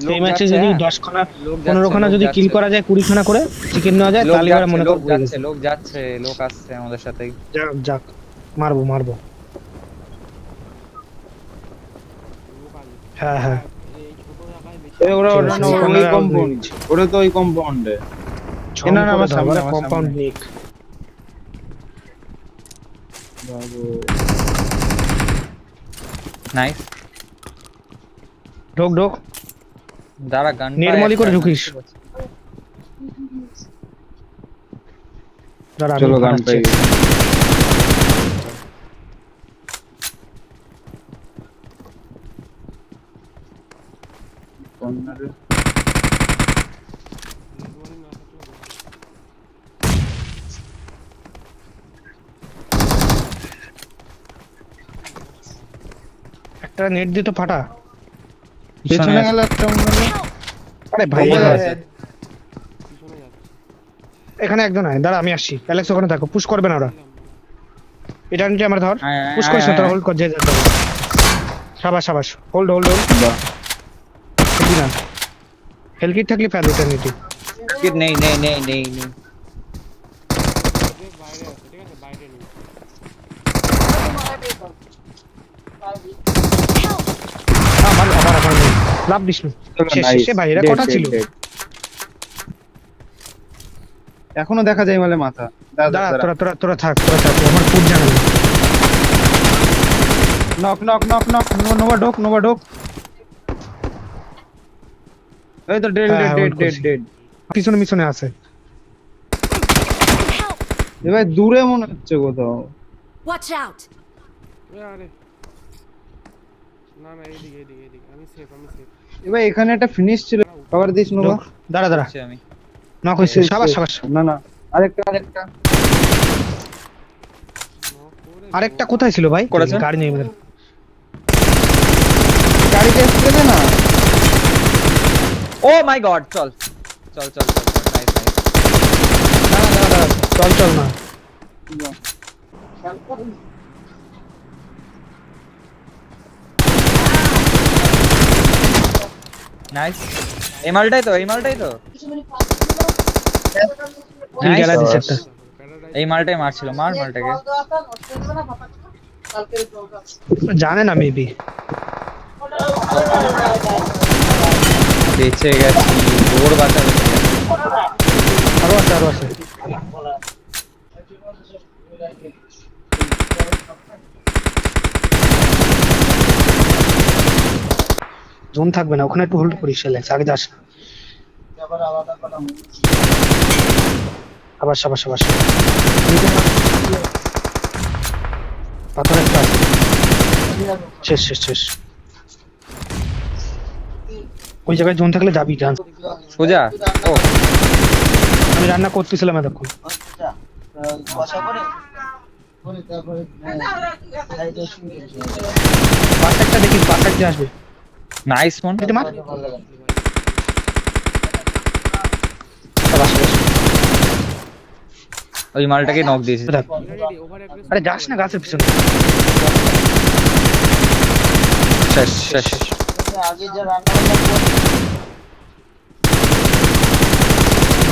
লোক এই ম্যাচে যাচ্ছে, যদি হ্যাঁ। 10 খানা লোক 15 যাচ্ছে, খানা লোক যদি কিল যাচ্ছে। করা যায়, 20 খানা করে চিকেন নেওয়া যায়, লোক তাহলে এবার যাচ্ছে, মনে কর লোক হয়ে যাচ্ছে, গেছে। লোক যাচ্ছে, লোক আসছে আমাদের সাথেই। যাক যাক, মারবো মারবো। হ্যাঁ হ্যাঁ, ওরা চল ওরা চল, না ওই ক্যামেরা আউট হয়ে কম্পাউন্ড, গেছে। ওরা তো ওই কম্পাউন্ডে। ছম না না, করে আমার দাও, সামনে, বলে আমার কম্পাউন্ড সামনে। নিক। বাবু নাইস। ঢোক ঢোক, দাঁড়া, গান নির্মলি করে ঢুকিস। দাঁড়া আমি চলো, গান ফাটাচ্ছি। পেয়ে গেছি। কর্নারে একটা নেট দিয়ে তো ফাটা। পেছনে গেল একটা মনে হলো। আরে ভাই, ওপরে এবার আছে। এখানে একজন আয়, দাঁড়া আমি আসছি। অ্যালেক্স ওখানে থাকো, পুশ করবে না ওরা। এটা নিচে আমার ধর, পুশ করিস না তোরা, হোল্ড কর যে যেতে হবে। সাবাস সাবাস, হোল্ড হোল্ড হোল্ড। বাহ, খেলবি না, হেলকিট থাকলে ফেল এটা নিতে। কিট নেই নেই নেই নেই নেই। আমার আমার আমার নেই, লাভ দিস না। চলো, শেষ nice. শেষে ভাই, এরা Dead, কটা dead, ছিল? dead. এখনো দেখা যায় মানে মাথা। দাঁড়া দাঁড়া, দাঁড়া। তোরা তোরা তোরা থাক, তোরা থাক, আমার ফুট জানা নেই। Knock knock knock knock, Nova ঢোক, নোভা ঢোক। এই তো ডেড হ্যাঁ, ডেড হ্যাঁ, ডেড hold ডেড করছি। ডেড। পিছনে পিছনে আছে। এবার দূরে মনে হচ্ছে কোথাও। Watch out! আরে না না, এইদিকে এইদিকে এইদিকে, আমি সেফ আমি সেফ। এবার এখানে একটা ফিনিশ ছিল, কভার দিস নোভা। ঢোক, দাঁড়া দাঁড়া, আচ্ছা, আমি নক হইছে, সাবাস সাবাস। না না, আরেকটা আরেকটা। আরেকটা কোথায় ছিল ভাই? করেছে? গাড়ি নেই আমাদের। গাড়িতে এসে দে না। ও মাই গড, চল চল চল চল, নাইস নাইস। দাঁড়া দাঁড়া দাঁড়া, চল চল না। নাইস, এই মালটাই তো, এই মালটাই তো। কিল Nice. গেলা দিছে একটা। এই মালটাই মারছিল, মার মালটাকে। জানে না মেবি। বেঁচে গেছি, ওর বাঁচা বেঁচে গেছে। আরো আছে আরো আছে। জোন থাকবে না ওখানে, একটু হোল্ড করিস অ্যালেক্স, আগে যাস না। আবার সাবাস সাবাস। পাথর একটা আছে। শেষ শেষ শেষ। ওই জায়গায় জোন থাকলে যাবি, ডান্স। সোজা। ও আমি রান্না করতেছিলাম এতক্ষণ। বাসারটা দেখিস, বাসার যে আসবে। Nice phone. এটা মার। সাবাস সাবাস। ওই মালটাকে নক দিয়েছি। দেখ। আরে যাস না গাছের পিছনে। শেষ শেষ।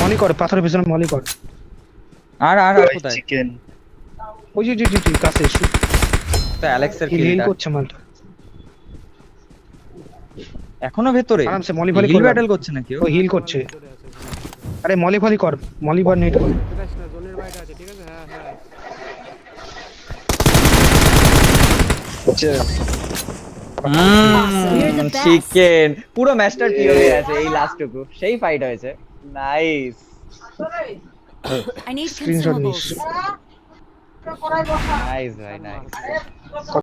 মলি কর, পাথরের পিছনে মলি কর। আর আর আর কোথায়? ওই যে যে যে গাছে তো অ্যালেক্সের হিল কিলটা করছে মালটা। এখনো ভেতরে। আরামসে মলি ফলি হিল করে ব্যাটল করছে নাকি ও? ও হিল করছে। আরে মলি ফলি কর, মলি বার নেট কর। দেখাস না, জোনের বাইরে আছে, ঠিক আছে? হ্যাঁ হ্যাঁ। You're the best. চিকেন পুরো ম্যাচটার কি হয়ে আছে এই লাস্টটুকু, সেই ফাইট হয়েছে। নাইস। I need স্ক্রিনশট নিস। consumables. নাইস ভাই, নাইস।